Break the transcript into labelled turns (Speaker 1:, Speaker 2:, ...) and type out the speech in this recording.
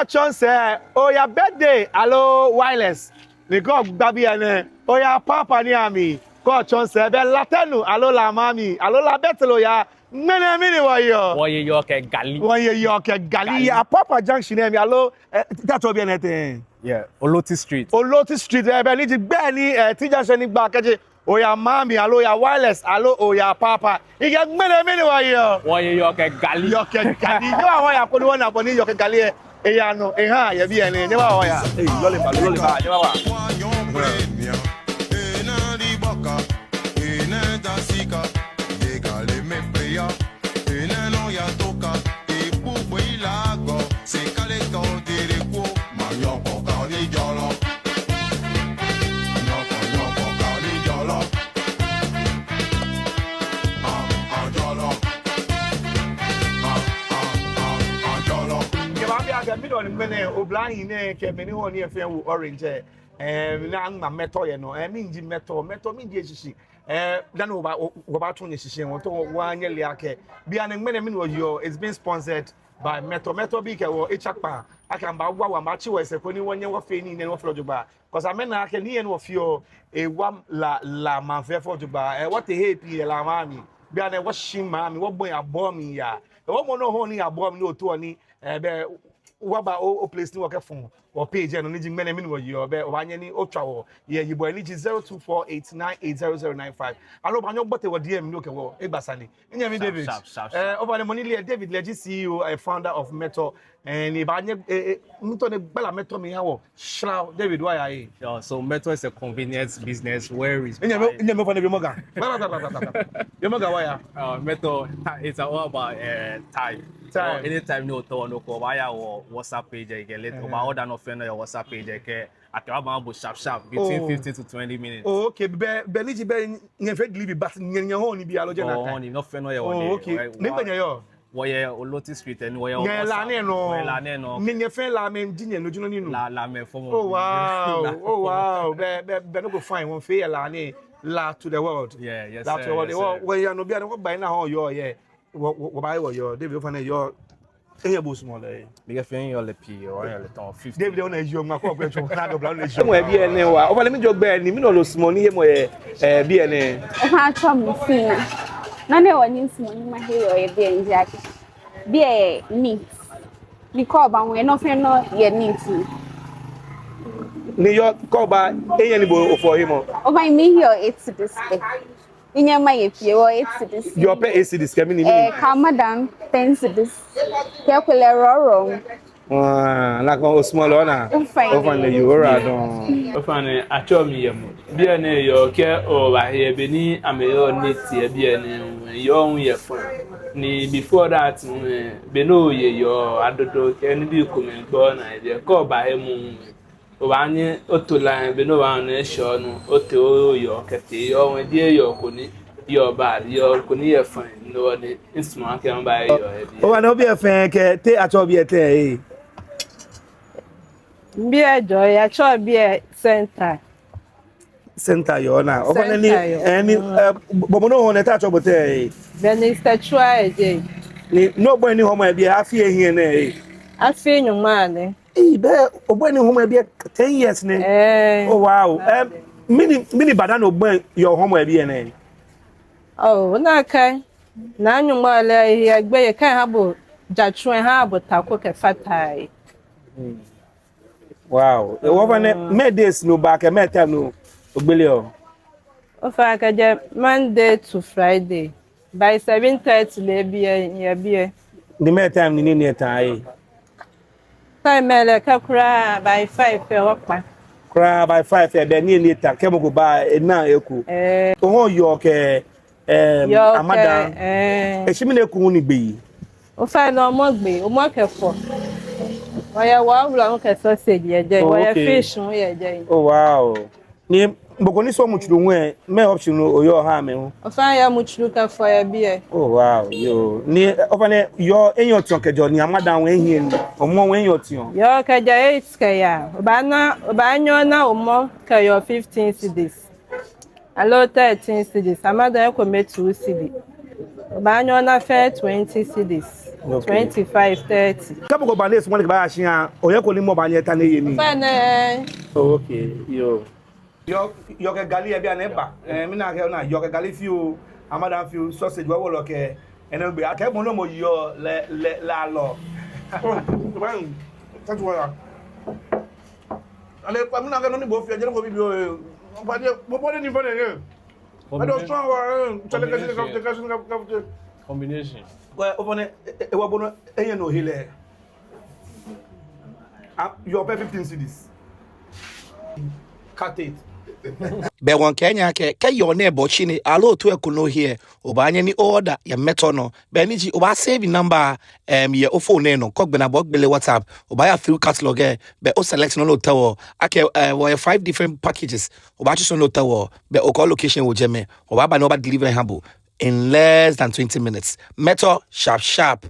Speaker 1: Chon say, oh your birthday, hello wireless. Me go baby ane. Oh your papa ni ami. Chon say, be latenu, hello la mami, hello la betelo ya. Mɛni Wɔ Yeɔ.
Speaker 2: Wɔ Yeɔ Kɛ Gari.
Speaker 1: Wɔ Yeɔ Kɛ Gari. Apaapa junction emi hello. That will be anything.
Speaker 2: Yeah, Oloti Street.
Speaker 1: Oloti Street. Be ni ti be ni ti junction ni gba keje. Oh your mami, hello your wireless, hello oh your papa. Ige Mɛni Wɔ Yeɔ.
Speaker 2: Wɔ Yeɔ Kɛ Gari.
Speaker 1: Yɔ Kɛ Gari. Yo awo ya ko ni wona ko ni Yɔ Kɛ Gari. Eya no eha ye bi ene ne ba wa ya eh lole ba ne ba wa Mene oblahi ne ke meni ho ne efe wo orange na ma meto ye no mi nji meto mi nji esisi dan wo ba to ne sisi won to wo anye le ake bia ne Mɛni Wɔ Yeɔ is being sponsored by meto bi ke wo echakpa aka mba wa ma chi wo ese ko ni wonye wo fe ni ne wo flojugba cause amena ake ni en wo fio wa la man fe flojugba what the happy la mami bia ne wo shima mi wo bon abo mi ya wo mo no ho ni abo mi no to ni be waba o place ni work phone or page and only Mɛni Wɔ Yeɔ be obanye ni otwa wo ye yibo ni 0248980095 allo banyo bote wo DM ni okewo egbasani nya mi David over the money David Leji CEO founder of Meto and ibanye mto ne bela Meto mi hawo shra David why are
Speaker 2: Yeah, so Meto is a convenience business where is
Speaker 1: nya me for the moga you moga why
Speaker 2: Meto it's all about time. Anytime no to no ko why our WhatsApp page get let about order no friend your WhatsApp page ke akaba sharp between 15 to 20 minutes.
Speaker 1: Oh okay be liji be nyefe deliver but nya ho ni bi alo je na
Speaker 2: time. Oh no friend your one.
Speaker 1: Okay ni benya yo
Speaker 2: Wɔ Yeɔ Oloti Street and Wɔ Yeɔ
Speaker 1: la ne no me nyefe la me dinye no juno ni no
Speaker 2: la me form.
Speaker 1: Oh wow be no go find one fe la ne la to the world.
Speaker 2: Yeah, yes
Speaker 1: sir. That what you no be no buy na ho yo yeah wo buy Wɔ Yeɔ David fan yo enya bo small eh
Speaker 2: me fe yo le pi o yo le ton 50
Speaker 1: David on ejo ma ko pe cho na do bla na ejo mo e bi ene wa o fa le mi jo gbe ni mi no lo small ni he mo ye bi ene
Speaker 3: o ha cho mo fina na ne wa ni small ni ma he yo e bi enji ake bi e neat ni ko ba won e no fe no ye neat
Speaker 1: ni yo ko ba eyan ni bo for him
Speaker 3: o ba mi here 8 to this day inya ma ye pie wo 8 to this
Speaker 1: your pay AC this kemi ni
Speaker 3: Kamadan 10 to this ke kwele roro
Speaker 1: la ko small ona o fan le you ora don
Speaker 4: o fan acho mi yemo bi ene yo ke o ba he be ni ameyo neti bi ene yo un ye fun ni before that be no ye yo adodo ke ni bi ko me gbo na je ko ba he mu o ba ni otola be no ba na show no o te o yo ke te yo won die yo ko ni yo ba yo ko ni ye fun no ni instrument ke ba yo e bi
Speaker 1: o ba no bi e fen ke te acho bi e te
Speaker 5: Bi ejo ya cho bi center
Speaker 1: Yɔɔ na o fa ni any bo no ho na ta cho bote
Speaker 5: Minister Chua eje
Speaker 1: ni no boy ni ho ma bi afi ehie na
Speaker 5: afi nyuma ne
Speaker 1: be o boy ni ho ma bi 10 years ni oh wow mini badan o boy your ho ma bi na
Speaker 5: oh na kai na nyuma le ya gbe ye kan ha bo jatwe ha bo tako ke fatai
Speaker 1: wow e wo fa ne me days no back e me time no ogbele o
Speaker 5: fa ka je Monday to Friday by 7:30 le bi
Speaker 1: the me time ni ni time
Speaker 5: time le ka kura by 5 e okpa
Speaker 1: kura by 5 e be ni later ke mo go ba na eku o ho yo ke amada e shimi na eku ni gbe yi
Speaker 5: o fa no mo gbe o mo kefo Oya wa wula mo ke sausage ye je oya fish mo ye je
Speaker 1: oh wow ni mboko ni so muchuru nwe me option oyo ha me ho
Speaker 5: o fa ya muchuru ka fo ya bi e
Speaker 1: oh wow yo ni o fa ne yo enyo tion kejo ni amada won ehie ni omo won enyo tion
Speaker 5: yo ka ja 8 ka ya o ba nyo na omo ka yo 15 cedis alo 13 cedis amada e ko me 2 cedis o ba nyo na fe 20 cedis 25, 30.
Speaker 1: Kapo ko bane small ke ba ahia oye ko ni mo ba nyeta na ye ni.
Speaker 5: Fene.
Speaker 4: Okay, yo.
Speaker 1: Yɔɔ Kɛ Gari e bi an ba. Mi na ke na Yɔɔ Kɛ Gari fi o amada fi o sausage wa wo ke ene gbe ake mo no mo yo le la lo. Tatu wa. Ale kwa mi na ke no ni bo fi je ko bi o. Ba de mo bo ni bo de. Ba do so wa tele ke
Speaker 2: Combination.
Speaker 1: Well, open e wa bono enye no hele. You pay 15 cedis. Cut it.
Speaker 6: Be won Kenya ke your neighbor chini alo to ekono here obanye ni order ya meto no be ni ji oba save number ye o phone no kogbe na bogbele WhatsApp obaya through catalog be o select no lotawo ake we 5 different packages oba choose no lotawo be o call location wo jeme oba ba no ba deliver humble in less than 20 minutes. Meto sharp.